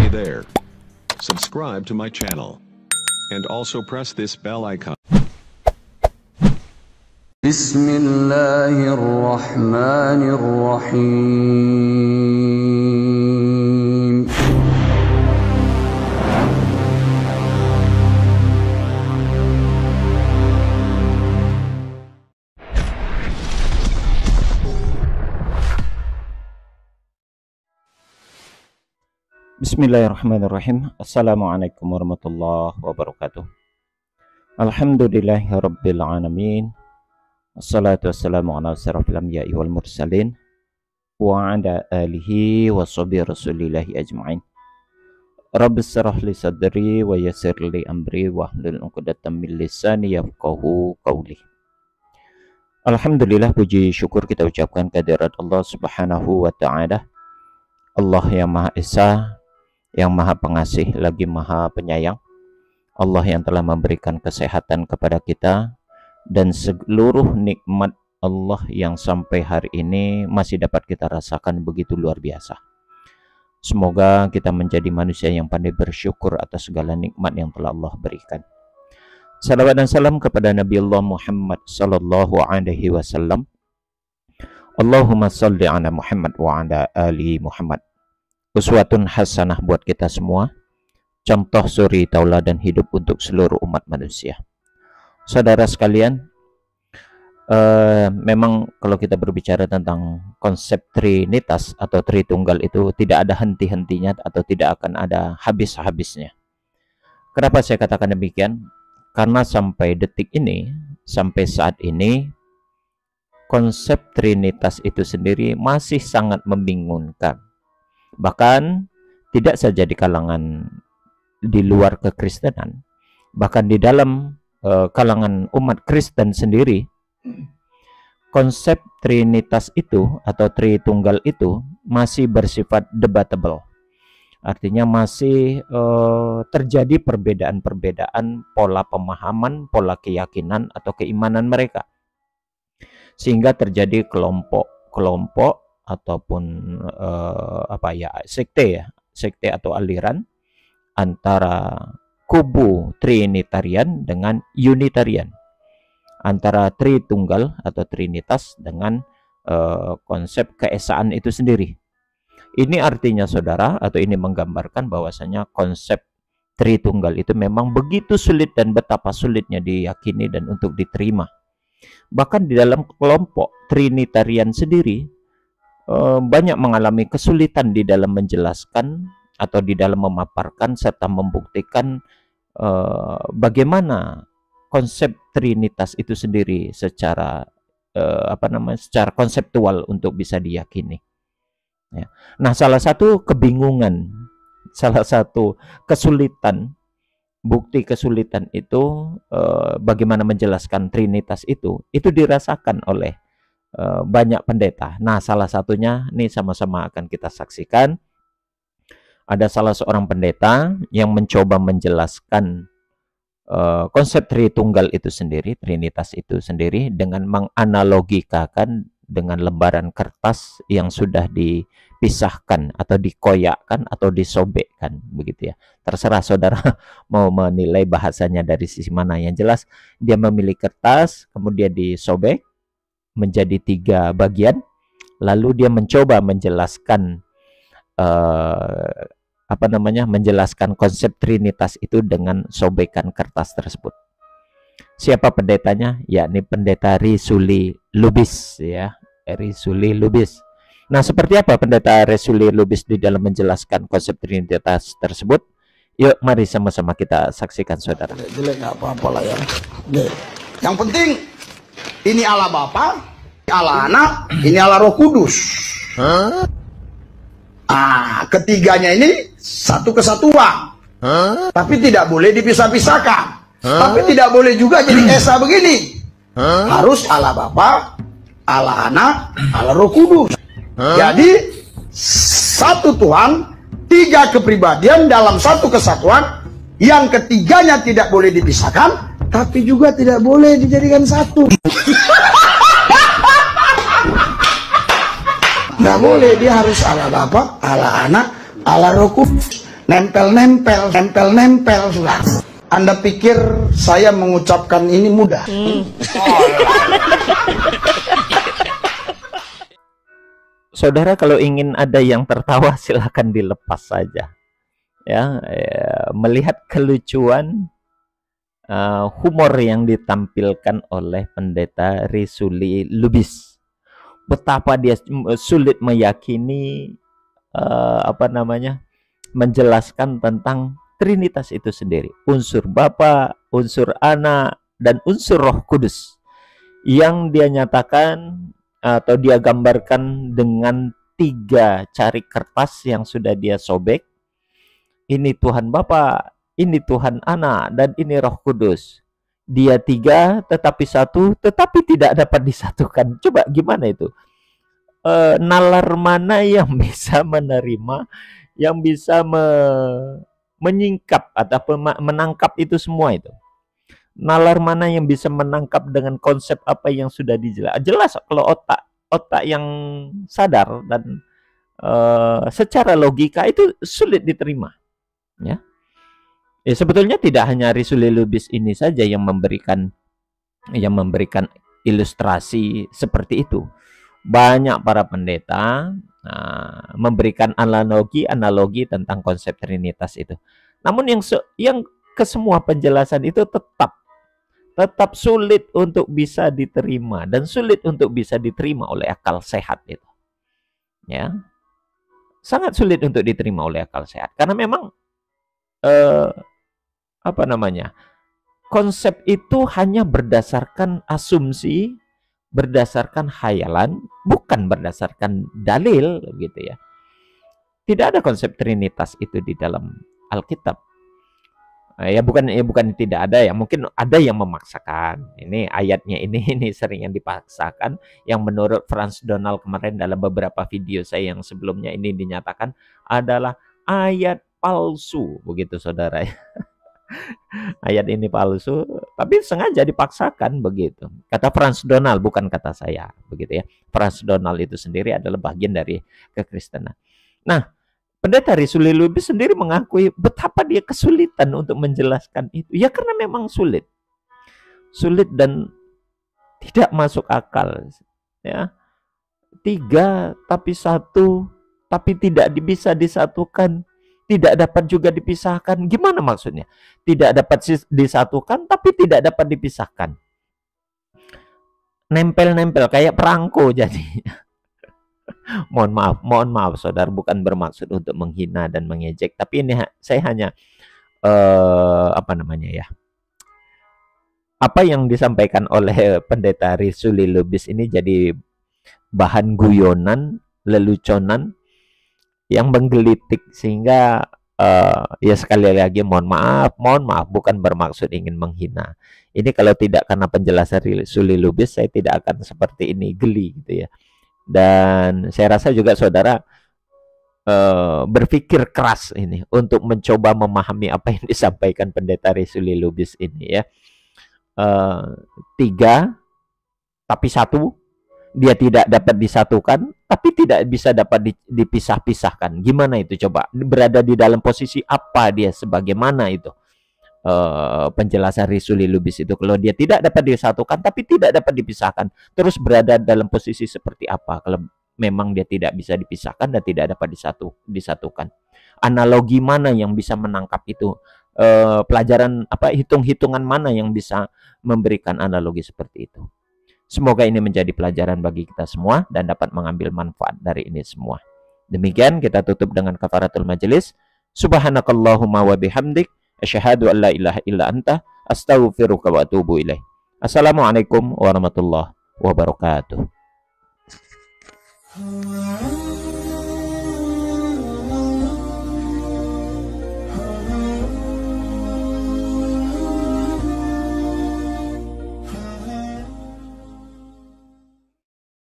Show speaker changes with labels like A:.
A: Hey there. Subscribe to my channel. And also press this bell icon.
B: Bismillahirrahmanirrahim.
C: Bismillahirrahmanirrahim. Assalamualaikum warahmatullahi wabarakatuh. Alhamdulillahirabbil alamin. Wassalatu wassalamu ala asyrafil anbiya'i wal mursalin wa ala alihi wa sahbihi rasulillahi ajma'in. Rabbis shrah li sadri wa yassir li amri wa hlul 'uqdatam min lisani yafqahu qawli. Alhamdulillah, puji syukur kita ucapkan kehadirat Allah Subhanahu wa taala. Allah yang Maha Esa, yang Maha Pengasih lagi Maha Penyayang. Allah yang telah memberikan kesehatan kepada kita dan seluruh nikmat Allah yang sampai hari ini masih dapat kita rasakan begitu luar biasa. Semoga kita menjadi manusia yang pandai bersyukur atas segala nikmat yang telah Allah berikan. Salawat dan salam kepada Nabi Allah Muhammad sallallahu alaihi wasallam. Allahumma salli ala Muhammad wa ala ali Muhammad. Uswatun hasanah buat kita semua, contoh suri tauladan hidup untuk seluruh umat manusia. Saudara sekalian, memang kalau kita berbicara tentang konsep Trinitas atau Tritunggal itu tidak ada henti-hentinya atau tidak akan ada habis-habisnya. Kenapa saya katakan demikian? Karena sampai detik ini, sampai saat ini, konsep Trinitas itu sendiri masih sangat membingungkan. Bahkan tidak saja di kalangan di luar kekristenan, bahkan di dalam kalangan umat Kristen sendiri, konsep Trinitas itu atau Tritunggal itu masih bersifat debatable. Artinya masih terjadi perbedaan-perbedaan pola pemahaman, pola keyakinan atau keimanan mereka, sehingga terjadi kelompok-kelompok ataupun sekte atau aliran antara kubu Trinitarian dengan Unitarian, antara Tritunggal atau Trinitas dengan konsep keesaan itu sendiri. Ini artinya, saudara, atau ini menggambarkan bahwasanya konsep Tritunggal itu memang begitu sulit dan betapa sulitnya diyakini dan untuk diterima. Bahkan di dalam kelompok Trinitarian sendiri banyak mengalami kesulitan di dalam menjelaskan atau di dalam memaparkan serta membuktikan bagaimana konsep Trinitas itu sendiri secara secara konseptual untuk bisa diyakini. Ya. Nah, salah satu kebingungan, salah satu kesulitan, bukti kesulitan itu bagaimana menjelaskan Trinitas itu dirasakan oleh banyak pendeta. Nah, salah satunya ini sama-sama akan kita saksikan. Ada salah seorang pendeta yang mencoba menjelaskan konsep Tritunggal itu sendiri, Trinitas itu sendiri, dengan menganalogikakan dengan lembaran kertas yang sudah dipisahkan atau dikoyakkan atau disobekkan, begitu ya. Terserah saudara mau menilai bahasanya dari sisi mana. Yang jelas dia memilih kertas, kemudian disobek menjadi 3 bagian, lalu dia mencoba menjelaskan menjelaskan konsep Trinitas itu dengan sobekan kertas tersebut. Siapa pendetanya? Yakni pendeta Risuli Lubis, ya, Risuli Lubis. Nah, seperti apa pendeta Risuli Lubis di dalam menjelaskan konsep Trinitas tersebut? Yuk, mari sama-sama kita saksikan, saudara.
D: Jelek nggak apa-apa lah ya. Yang penting ini Allah Bapa, Allah Anak, ini Allah Roh Kudus. Ketiganya ini satu kesatuan. Tapi tidak boleh dipisah-pisahkan. Tapi tidak boleh juga jadi esa begini. Harus Allah Bapa, Allah Anak, Allah Roh Kudus. Jadi satu Tuhan, 3 kepribadian dalam satu kesatuan. Yang ketiganya tidak boleh dipisahkan, tapi juga tidak boleh dijadikan satu. Nggak boleh, dia harus Allah Bapa, Allah Anak, Allah Roh Kudus. nempel-nempel, nempel-nempel sudah. Anda pikir saya mengucapkan ini mudah?
C: Saudara, kalau ingin ada yang tertawa silahkan dilepas saja. Ya, melihat kelucuan humor yang ditampilkan oleh Pendeta Risuli Lubis. Betapa dia sulit meyakini menjelaskan tentang Trinitas itu sendiri, unsur Bapa, unsur Anak, dan unsur Roh Kudus, yang dia nyatakan atau dia gambarkan dengan 3 cari kertas yang sudah dia sobek. Ini Tuhan Bapa, ini Tuhan Anak, dan ini Roh Kudus. Dia 3 tetapi 1, tetapi tidak dapat disatukan. Coba gimana itu? Nalar mana yang bisa menerima, yang bisa menyingkap atau menangkap itu semua itu? Nalar mana yang bisa menangkap dengan konsep apa yang sudah dijelaskan? Jelas kalau otak yang sadar dan secara logika itu sulit diterima. Ya, sebetulnya tidak hanya Risuli Lubis ini saja yang memberikan ilustrasi seperti itu. Banyak para pendeta memberikan analogi tentang konsep Trinitas itu. Namun yang kesemua penjelasan itu tetap sulit untuk bisa diterima dan sulit untuk bisa diterima oleh akal sehat itu. Ya. Sangat sulit untuk diterima oleh akal sehat karena memang konsep itu hanya berdasarkan asumsi, berdasarkan khayalan, bukan berdasarkan dalil gitu ya. Tidak ada konsep Trinitas itu di dalam Alkitab. Bukan tidak ada ya, mungkin ada yang memaksakan. Ini ayatnya ini sering yang dipaksakan, yang menurut Frans Donald kemarin dalam beberapa video saya yang sebelumnya ini dinyatakan adalah ayat palsu, begitu saudara ya. Ayat ini palsu, tapi sengaja dipaksakan begitu. Kata Frans Donald, bukan kata saya, begitu ya. Frans Donald itu sendiri adalah bagian dari kekristenan. Nah, Pendeta Risuli Lubis sendiri mengakui betapa dia kesulitan untuk menjelaskan itu. Ya karena memang sulit dan tidak masuk akal. Ya, 3 tapi 1, tapi tidak bisa disatukan. Tidak dapat juga dipisahkan. Gimana maksudnya? Tidak dapat disatukan, tapi tidak dapat dipisahkan. Nempel-nempel kayak perangko jadi. Mohon maaf saudara, bukan bermaksud untuk menghina dan mengejek. Tapi ini saya hanya apa yang disampaikan oleh Pendeta Risuli Lubis ini jadi bahan guyonan, leluconan yang menggelitik sehingga ya sekali lagi mohon maaf bukan bermaksud ingin menghina. Ini kalau tidak karena penjelasan Risuli Lubis saya tidak akan seperti ini, geli gitu ya. Dan saya rasa juga saudara berpikir keras ini untuk mencoba memahami apa yang disampaikan Pendeta Risuli Lubis ini ya. 3 tapi 1, dia tidak dapat disatukan, tapi tidak bisa dapat dipisah-pisahkan. Gimana itu coba? Berada di dalam posisi apa dia? Sebagaimana itu penjelasan Risuli Lubis itu? Kalau dia tidak dapat disatukan, tapi tidak dapat dipisahkan, terus berada dalam posisi seperti apa? Kalau memang dia tidak bisa dipisahkan dan tidak dapat disatukan. Analogi mana yang bisa menangkap itu? Pelajaran hitung-hitungan mana yang bisa memberikan analogi seperti itu? Semoga ini menjadi pelajaran bagi kita semua dan dapat mengambil manfaat dari ini semua. Demikian kita tutup dengan kafaratul majelis. Subhanakallahumma wa bihamdik, asyhadu an la ilaha illa anta, astaghfiruka wa atubu ilaih. Assalamualaikum warahmatullahi wabarakatuh.